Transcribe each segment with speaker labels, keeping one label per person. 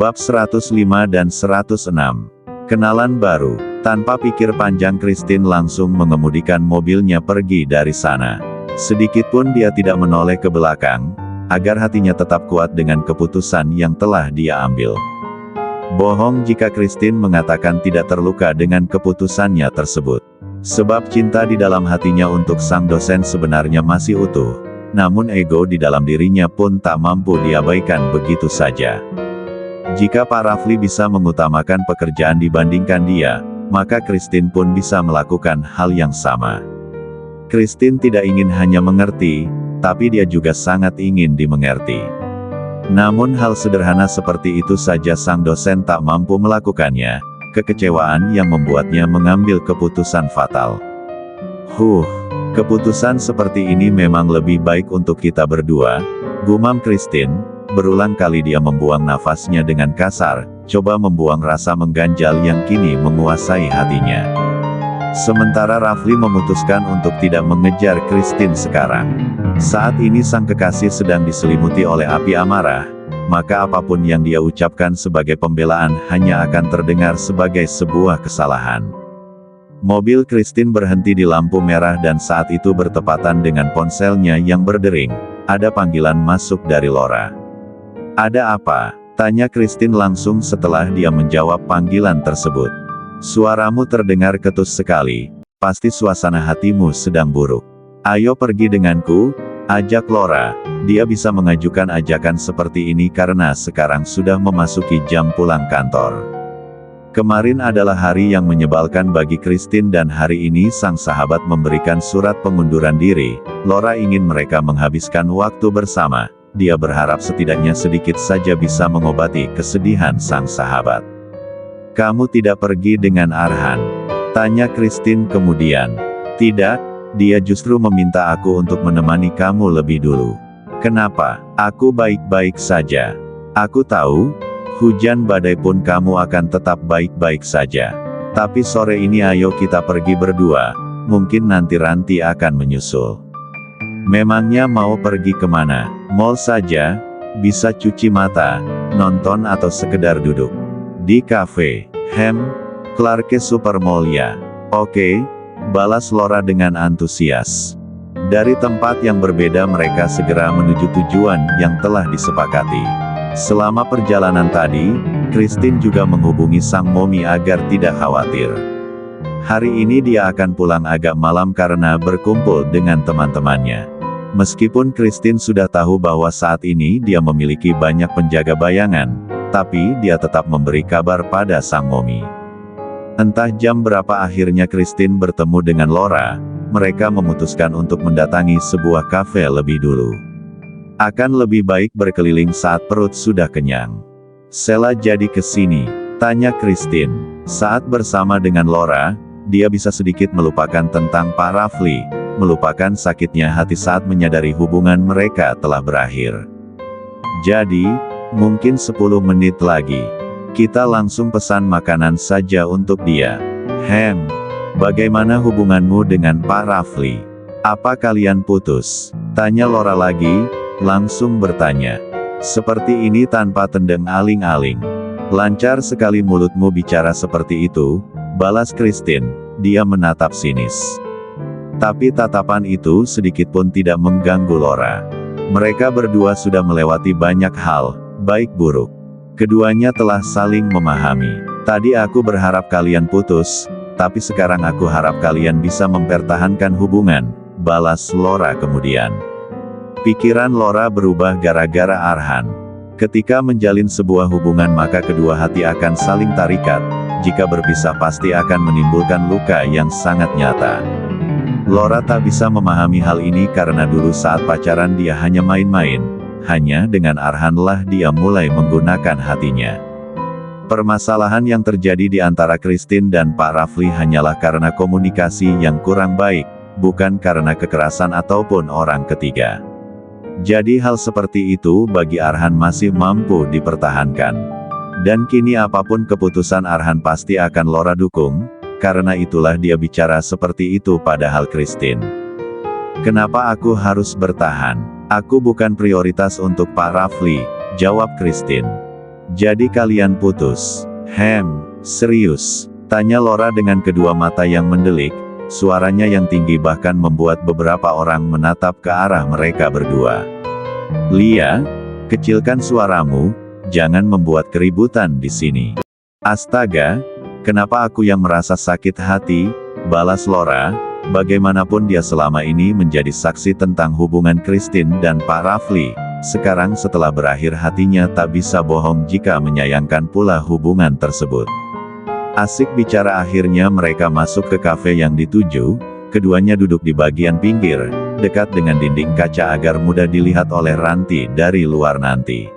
Speaker 1: Bab 105 dan 106. Kenalan baru. Tanpa pikir panjang Christine langsung mengemudikan mobilnya pergi dari sana. Sedikitpun dia tidak menoleh ke belakang, agar hatinya tetap kuat dengan keputusan yang telah dia ambil. Bohong jika Christine mengatakan tidak terluka dengan keputusannya tersebut. Sebab cinta di dalam hatinya untuk sang dosen sebenarnya masih utuh, namun ego di dalam dirinya pun tak mampu diabaikan begitu saja. Jika Pak Rafli bisa mengutamakan pekerjaan dibandingkan dia, maka Christine pun bisa melakukan hal yang sama. Christine tidak ingin hanya mengerti, tapi dia juga sangat ingin dimengerti. Namun hal sederhana seperti itu saja sang dosen tak mampu melakukannya, kekecewaan yang membuatnya mengambil keputusan fatal. Keputusan seperti ini memang lebih baik untuk kita berdua, gumam Christine. Berulang kali dia membuang nafasnya dengan kasar, coba membuang rasa mengganjal yang kini menguasai hatinya. Sementara Rafli memutuskan untuk tidak mengejar Christine sekarang. Saat ini sang kekasih sedang diselimuti oleh api amarah, maka apapun yang dia ucapkan sebagai pembelaan hanya akan terdengar sebagai sebuah kesalahan. Mobil Christine berhenti di lampu merah dan saat itu bertepatan dengan ponselnya yang berdering. Ada panggilan masuk dari Laura. "Ada apa?" tanya Christine langsung setelah dia menjawab panggilan tersebut. "Suaramu terdengar ketus sekali, pasti suasana hatimu sedang buruk. Ayo pergi denganku," ajak Laura. Dia bisa mengajukan ajakan seperti ini karena sekarang sudah memasuki jam pulang kantor. Kemarin adalah hari yang menyebalkan bagi Christine dan hari ini sang sahabat memberikan surat pengunduran diri. Laura ingin mereka menghabiskan waktu bersama. Dia berharap setidaknya sedikit saja bisa mengobati kesedihan sang sahabat. "Kamu tidak pergi dengan Arhan?" tanya Christine kemudian. "Tidak, dia justru meminta aku untuk menemani kamu lebih dulu." "Kenapa?" "Aku baik-baik saja. Aku tahu, hujan badai pun kamu akan tetap baik-baik saja. Tapi sore ini ayo kita pergi berdua, mungkin nanti Ranti akan menyusul." "Memangnya mau pergi kemana?" "Mall saja, bisa cuci mata, nonton atau sekedar duduk di kafe." Clarke Supermall ya." "Oke," balas Laura dengan antusias. Dari tempat yang berbeda mereka segera menuju tujuan yang telah disepakati. Selama perjalanan tadi, Christine juga menghubungi sang Momi agar tidak khawatir. Hari ini dia akan pulang agak malam karena berkumpul dengan teman-temannya. Meskipun Christine sudah tahu bahwa saat ini dia memiliki banyak penjaga bayangan, tapi dia tetap memberi kabar pada sang Momi. Entah jam berapa akhirnya Christine bertemu dengan Laura, mereka memutuskan untuk mendatangi sebuah kafe lebih dulu. Akan lebih baik berkeliling saat perut sudah kenyang. "Sela jadi kesini?" tanya Christine. Saat bersama dengan Laura, dia bisa sedikit melupakan tentang Pak Rafli, melupakan sakitnya hati saat menyadari hubungan mereka telah berakhir. "Jadi, mungkin 10 menit lagi. Kita langsung pesan makanan saja untuk dia." Bagaimana hubunganmu dengan Pak Rafli? Apa kalian putus?" tanya Laura lagi, langsung bertanya. "Seperti ini tanpa tendang aling-aling. Lancar sekali mulutmu bicara seperti itu," balas Christine. Dia menatap sinis. Tapi tatapan itu sedikitpun tidak mengganggu Laura. Mereka berdua sudah melewati banyak hal, baik buruk. Keduanya telah saling memahami. "Tadi aku berharap kalian putus, tapi sekarang aku harap kalian bisa mempertahankan hubungan," balas Laura kemudian. Pikiran Laura berubah gara-gara Arhan. Ketika menjalin sebuah hubungan maka kedua hati akan saling tarikat. Jika berpisah pasti akan menimbulkan luka yang sangat nyata. Laura tak bisa memahami hal ini karena dulu saat pacaran dia hanya main-main. Hanya dengan Arhanlah dia mulai menggunakan hatinya. Permasalahan yang terjadi di antara Christine dan Pak Rafli hanyalah karena komunikasi yang kurang baik, bukan karena kekerasan ataupun orang ketiga. Jadi hal seperti itu bagi Arhan masih mampu dipertahankan. Dan kini apapun keputusan Arhan pasti akan Laura dukung. Karena itulah dia bicara seperti itu padahal Christine. "Kenapa aku harus bertahan? Aku bukan prioritas untuk Pak Rafli," jawab Christine. Jadi kalian putus? Serius? Tanya Laura dengan kedua mata yang mendelik, suaranya yang tinggi bahkan membuat beberapa orang menatap ke arah mereka berdua. Lia, kecilkan suaramu, jangan membuat keributan di sini. Astaga, kenapa aku yang merasa sakit hati, balas Laura, bagaimanapun dia selama ini menjadi saksi tentang hubungan Christine dan Pak Rafli, sekarang setelah berakhir hatinya tak bisa bohong jika menyayangkan pula hubungan tersebut. Asik bicara akhirnya mereka masuk ke kafe yang dituju, keduanya duduk di bagian pinggir, dekat dengan dinding kaca agar mudah dilihat oleh Ranti dari luar nanti.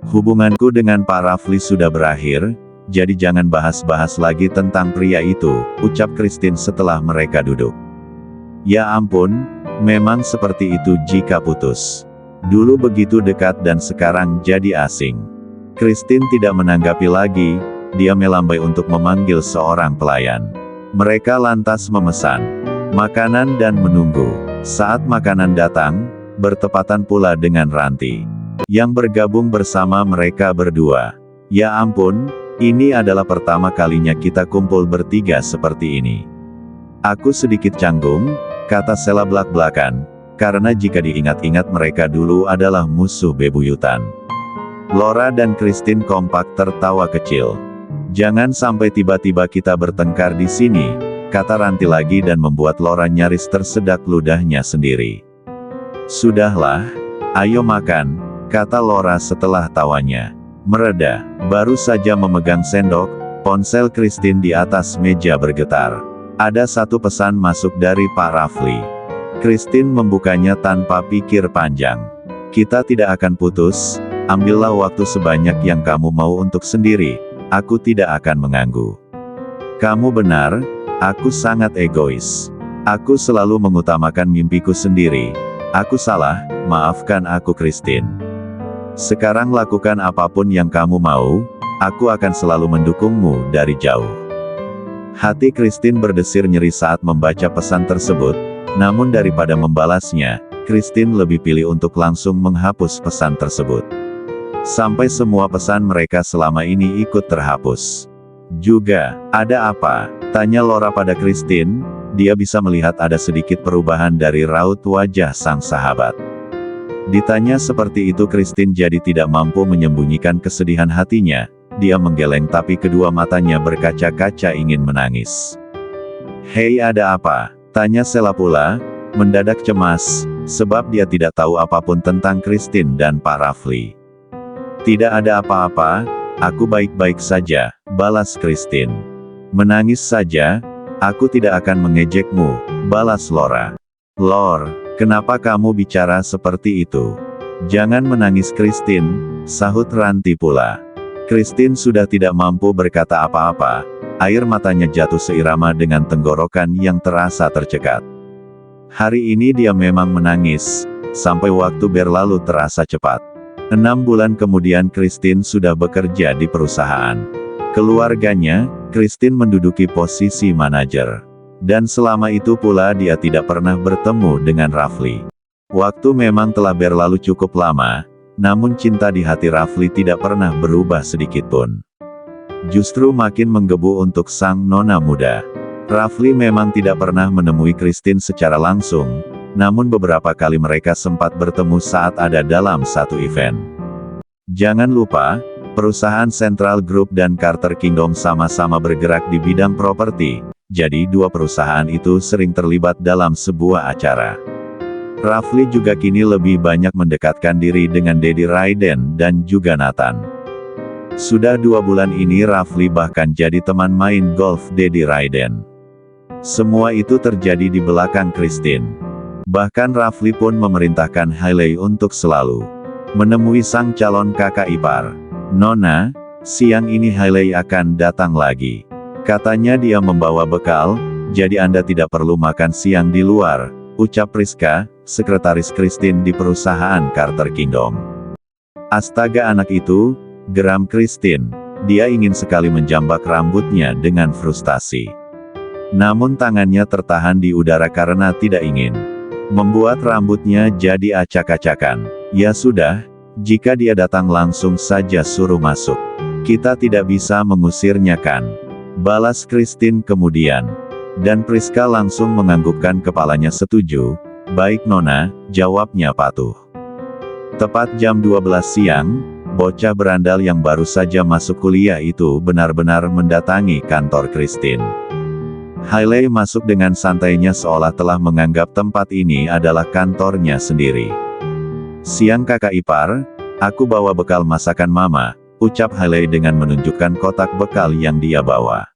Speaker 1: Hubunganku dengan Pak Rafli sudah berakhir, jadi jangan bahas-bahas lagi tentang pria itu, ucap Christine setelah mereka duduk. Ya ampun, memang seperti itu jika putus. Dulu begitu dekat dan sekarang jadi asing. Christine tidak menanggapi lagi, dia melambai untuk memanggil seorang pelayan. Mereka lantas memesan makanan dan menunggu. Saat makanan datang, bertepatan pula dengan Ranti, yang bergabung bersama mereka berdua. Ya ampun, ini adalah pertama kalinya kita kumpul bertiga seperti ini. Aku sedikit canggung, kata Sheila belak-belakan, karena jika diingat-ingat mereka dulu adalah musuh bebuyutan. Laura dan Christine kompak tertawa kecil. Jangan sampai tiba-tiba kita bertengkar di sini, kata Ranti lagi dan membuat Laura nyaris tersedak ludahnya sendiri. Sudahlah, ayo makan, kata Laura setelah tawanya mereda. Baru saja memegang sendok, ponsel Christine di atas meja bergetar. Ada satu pesan masuk dari Pak Rafli. Christine membukanya tanpa pikir panjang. Kita tidak akan putus, ambillah waktu sebanyak yang kamu mau untuk sendiri. Aku tidak akan mengganggu. Kamu benar, aku sangat egois. Aku selalu mengutamakan mimpiku sendiri. Aku salah, maafkan aku Christine. Sekarang lakukan apapun yang kamu mau, aku akan selalu mendukungmu dari jauh. Hati Christine berdesir nyeri saat membaca pesan tersebut, namun daripada membalasnya, Christine lebih pilih untuk langsung menghapus pesan tersebut. Sampai semua pesan mereka selama ini ikut terhapus. Juga, ada apa? Tanya Laura pada Christine, dia bisa melihat ada sedikit perubahan dari raut wajah sang sahabat. Ditanya seperti itu Christine jadi tidak mampu menyembunyikan kesedihan hatinya, dia menggeleng tapi kedua matanya berkaca-kaca ingin menangis. Hei ada apa? Tanya Sheila pula, mendadak cemas, sebab dia tidak tahu apapun tentang Christine dan Pak Rafli. Tidak ada apa-apa, aku baik-baik saja, balas Christine. Menangis saja, aku tidak akan mengejekmu, balas Laura. Lor, kenapa kamu bicara seperti itu? Jangan menangis Christine, sahut Ranti pula. Christine sudah tidak mampu berkata apa-apa, air matanya jatuh seirama dengan tenggorokan yang terasa tercekat. Hari ini dia memang menangis, sampai waktu berlalu terasa cepat. 6 bulan kemudian Christine sudah bekerja di perusahaan keluarganya. Christine menduduki posisi manajer. Dan selama itu pula dia tidak pernah bertemu dengan Rafli. Waktu memang telah berlalu cukup lama, namun cinta di hati Rafli tidak pernah berubah sedikitpun. Justru makin menggebu untuk sang nona muda. Rafli memang tidak pernah menemui Christine secara langsung, namun beberapa kali mereka sempat bertemu saat ada dalam satu event. Jangan lupa, perusahaan Central Group dan Carter Kingdom sama-sama bergerak di bidang properti, jadi dua perusahaan itu sering terlibat dalam sebuah acara. Rafli juga kini lebih banyak mendekatkan diri dengan Daddy Raiden dan juga Nathan. Sudah 2 bulan ini Rafli bahkan jadi teman main golf Daddy Raiden. Semua itu terjadi di belakang Christine. Bahkan Rafli pun memerintahkan Hailey untuk selalu menemui sang calon kakak ipar. Nona, siang ini Hailey akan datang lagi. Katanya dia membawa bekal, jadi Anda tidak perlu makan siang di luar, ucap Priska, sekretaris Christine di perusahaan Carter Kingdom. Astaga anak itu, geram Christine. Dia ingin sekali menjambak rambutnya dengan frustasi. Namun tangannya tertahan di udara karena tidak ingin membuat rambutnya jadi acak-acakan. Ya sudah, Jika dia datang langsung saja suruh masuk. Kita tidak bisa mengusirnya kan? Balas Christine kemudian. Dan Priska langsung menganggukkan kepalanya setuju. Baik Nona, jawabnya patuh. Tepat jam 12 siang, bocah berandal yang baru saja masuk kuliah itu benar-benar mendatangi kantor Christine. Hailey masuk dengan santainya seolah telah menganggap tempat ini adalah kantornya sendiri. Siang kakak ipar, aku bawa bekal masakan mama, ucap Hailey dengan menunjukkan kotak bekal yang dia bawa.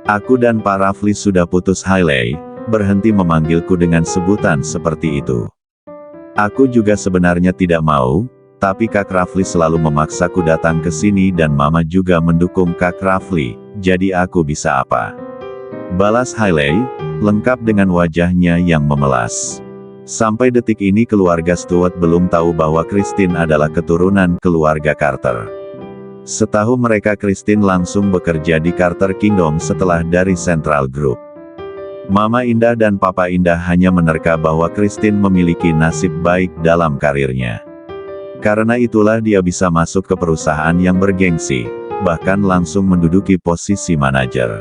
Speaker 1: Aku dan Pak Rafli sudah putus. Hailey berhenti memanggilku dengan sebutan seperti itu. Aku juga sebenarnya tidak mau, tapi Kak Rafli selalu memaksaku datang ke sini dan Mama juga mendukung Kak Rafli, jadi aku bisa apa? Balas Hailey, lengkap dengan wajahnya yang memelas. Sampai detik ini keluarga Stewart belum tahu bahwa Christine adalah keturunan keluarga Carter. Setahu mereka Christine langsung bekerja di Carter Kingdom setelah dari Central Group. Mama Indah dan Papa Indah hanya menerka bahwa Christine memiliki nasib baik dalam karirnya. Karena itulah dia bisa masuk ke perusahaan yang bergengsi, bahkan langsung menduduki posisi manajer.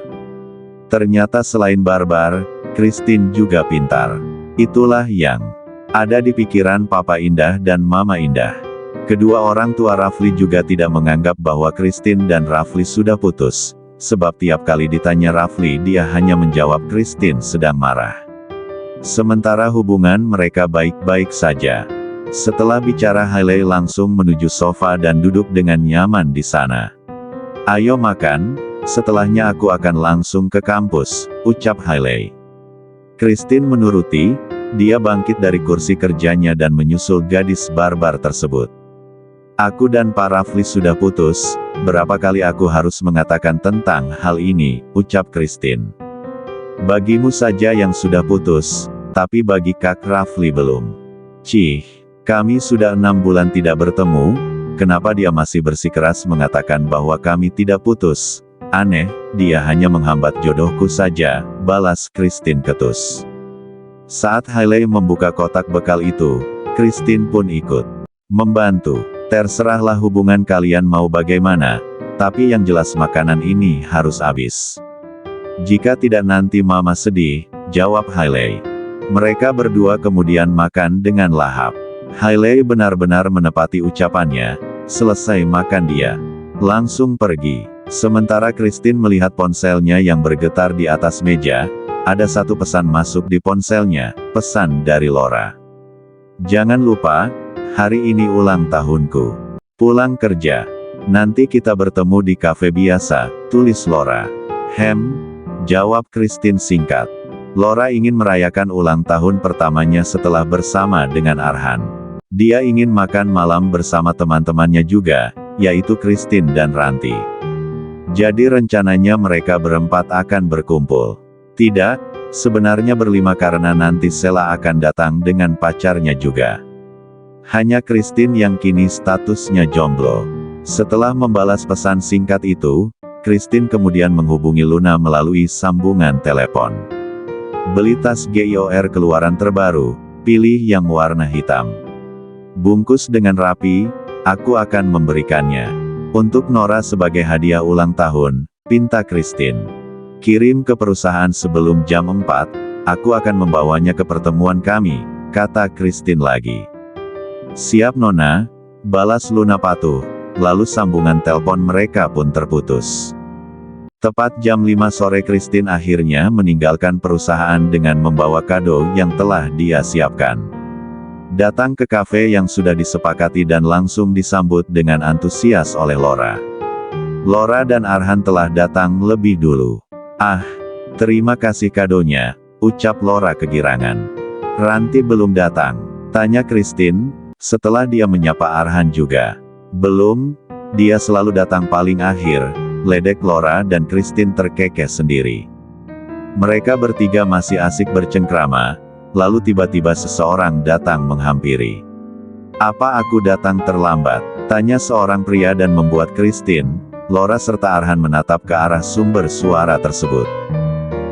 Speaker 1: Ternyata selain barbar, Christine juga pintar. Itulah yang ada di pikiran Papa Indah dan Mama Indah. Kedua orang tua Rafli juga tidak menganggap bahwa Christine dan Rafli sudah putus. Sebab tiap kali ditanya Rafli dia hanya menjawab Christine sedang marah. Sementara hubungan mereka baik-baik saja. Setelah bicara Hailey langsung menuju sofa dan duduk dengan nyaman di sana. Ayo makan, setelahnya aku akan langsung ke kampus, ucap Hailey. Christine menuruti, dia bangkit dari kursi kerjanya dan menyusul gadis barbar tersebut. Aku dan Pak Rafli sudah putus, berapa kali aku harus mengatakan tentang hal ini, ucap Christine. Bagimu saja yang sudah putus, tapi bagi Kak Rafli belum. Cih, kami sudah 6 bulan tidak bertemu, kenapa dia masih bersikeras mengatakan bahwa kami tidak putus? Aneh, dia hanya menghambat jodohku saja, balas Christine ketus. Saat Hailey membuka kotak bekal itu, Christine pun ikut membantu. Terserahlah hubungan kalian mau bagaimana, tapi yang jelas makanan ini harus habis. Jika tidak nanti Mama sedih, jawab Hailey. Mereka berdua kemudian makan dengan lahap. Hailey benar-benar menepati ucapannya, selesai makan dia langsung pergi. Sementara Christine melihat ponselnya yang bergetar di atas meja, ada satu pesan masuk di ponselnya, pesan dari Laura. Jangan lupa, hari ini ulang tahunku. Pulang kerja. Nanti kita bertemu di kafe biasa, tulis Laura. Jawab Christine singkat. Laura ingin merayakan ulang tahun pertamanya setelah bersama dengan Arhan. Dia ingin makan malam bersama teman-temannya juga, yaitu Christine dan Ranti. Jadi rencananya mereka berempat akan berkumpul. Tidak, sebenarnya berlima karena nanti Sheila akan datang dengan pacarnya juga. Hanya Christine yang kini statusnya jomblo. Setelah membalas pesan singkat itu, Christine kemudian menghubungi Luna melalui sambungan telepon. Beli tas GIOR keluaran terbaru, pilih yang warna hitam. Bungkus dengan rapi, aku akan memberikannya. Untuk Nora sebagai hadiah ulang tahun, pinta Christine. Kirim ke perusahaan sebelum jam 4, aku akan membawanya ke pertemuan kami, kata Christine lagi. Siap Nona, balas Luna patuh, lalu sambungan telepon mereka pun terputus. Tepat jam 5 sore Christine akhirnya meninggalkan perusahaan dengan membawa kado yang telah dia siapkan. Datang ke kafe yang sudah disepakati dan langsung disambut dengan antusias oleh Laura. Laura dan Arhan telah datang lebih dulu. Ah, terima kasih kadonya, ucap Laura kegirangan. Ranti belum datang, tanya Christine. Setelah dia menyapa Arhan juga. Belum, dia selalu datang paling akhir, ledek Laura dan Christine terkekeh sendiri. Mereka bertiga masih asik bercengkrama, lalu tiba-tiba seseorang datang menghampiri. Apa aku datang terlambat? Tanya seorang pria dan membuat Christine, Laura serta Arhan menatap ke arah sumber suara tersebut.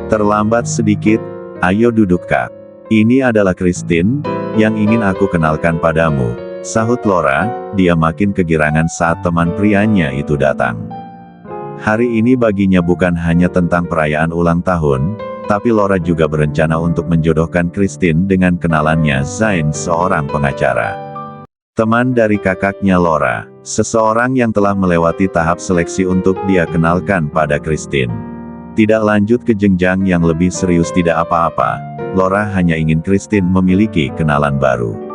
Speaker 1: Terlambat sedikit, ayo duduk Kak. Ini adalah Christine, yang ingin aku kenalkan padamu, Sahut Laura, dia makin kegirangan saat teman prianya itu datang. Hari ini baginya bukan hanya tentang perayaan ulang tahun, tapi Laura juga berencana untuk menjodohkan Christine dengan kenalannya Zain, seorang pengacara. Teman dari kakaknya Laura, seseorang yang telah melewati tahap seleksi untuk dia kenalkan pada Christine. Tidak lanjut ke jenjang yang lebih serius tidak apa-apa, Laura hanya ingin Christine memiliki kenalan baru.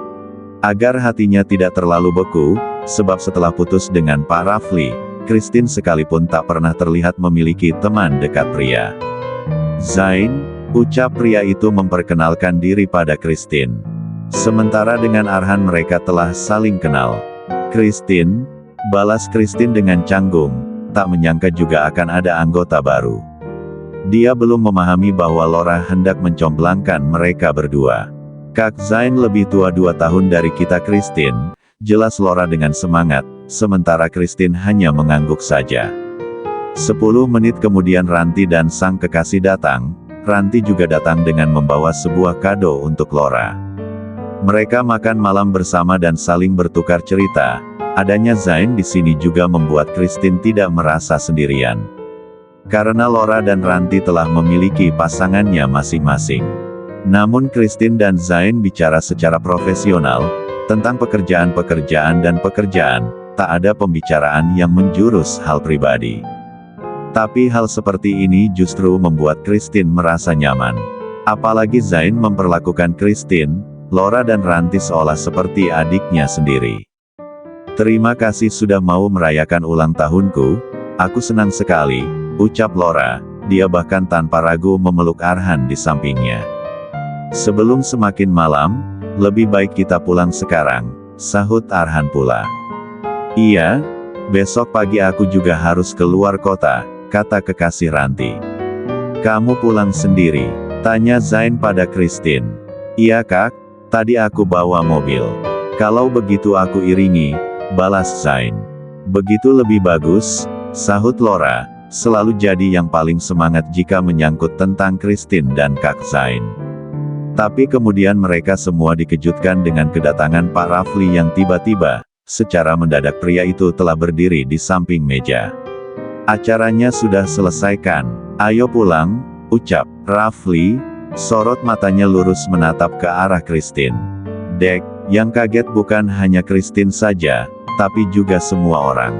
Speaker 1: Agar hatinya tidak terlalu beku, sebab setelah putus dengan Pak Rafli, Christine sekalipun tak pernah terlihat memiliki teman dekat pria. Zain, ucap pria itu memperkenalkan diri pada Christine. Sementara dengan Arhan mereka telah saling kenal. Christine, balas Christine dengan canggung, tak menyangka juga akan ada anggota baru. Dia belum memahami bahwa Laura hendak mencomblangkan mereka berdua. Kak Zain lebih tua 2 tahun dari kita Christine, jelas Laura dengan semangat, sementara Christine hanya mengangguk saja. 10 menit kemudian Ranti dan sang kekasih datang. Ranti juga datang dengan membawa sebuah kado untuk Laura. Mereka makan malam bersama dan saling bertukar cerita. Adanya Zain di sini juga membuat Christine tidak merasa sendirian. Karena Laura dan Ranti telah memiliki pasangannya masing-masing. Namun Christine dan Zain bicara secara profesional, tentang pekerjaan dan pekerjaan, tak ada pembicaraan yang menjurus hal pribadi. Tapi hal seperti ini justru membuat Christine merasa nyaman. Apalagi Zain memperlakukan Christine, Laura dan Ranti seolah seperti adiknya sendiri. Terima kasih sudah mau merayakan ulang tahunku, aku senang sekali, ucap Laura, dia bahkan tanpa ragu memeluk Arhan di sampingnya. Sebelum semakin malam, lebih baik kita pulang sekarang, sahut Arhan pula. Iya, besok pagi aku juga harus keluar kota, kata kekasih Ranti. Kamu pulang sendiri? Tanya Zain pada Christine. Iya kak, tadi aku bawa mobil. Kalau begitu aku iringi, balas Zain. Begitu lebih bagus, sahut Laura, selalu jadi yang paling semangat jika menyangkut tentang Christine dan Kak Zain. Tapi kemudian mereka semua dikejutkan dengan kedatangan Pak Rafli yang tiba-tiba, secara mendadak pria itu telah berdiri di samping meja. Acaranya sudah selesaikan, ayo pulang, ucap Rafli, sorot matanya lurus menatap ke arah Christine. Dek, yang kaget bukan hanya Christine saja, tapi juga semua orang.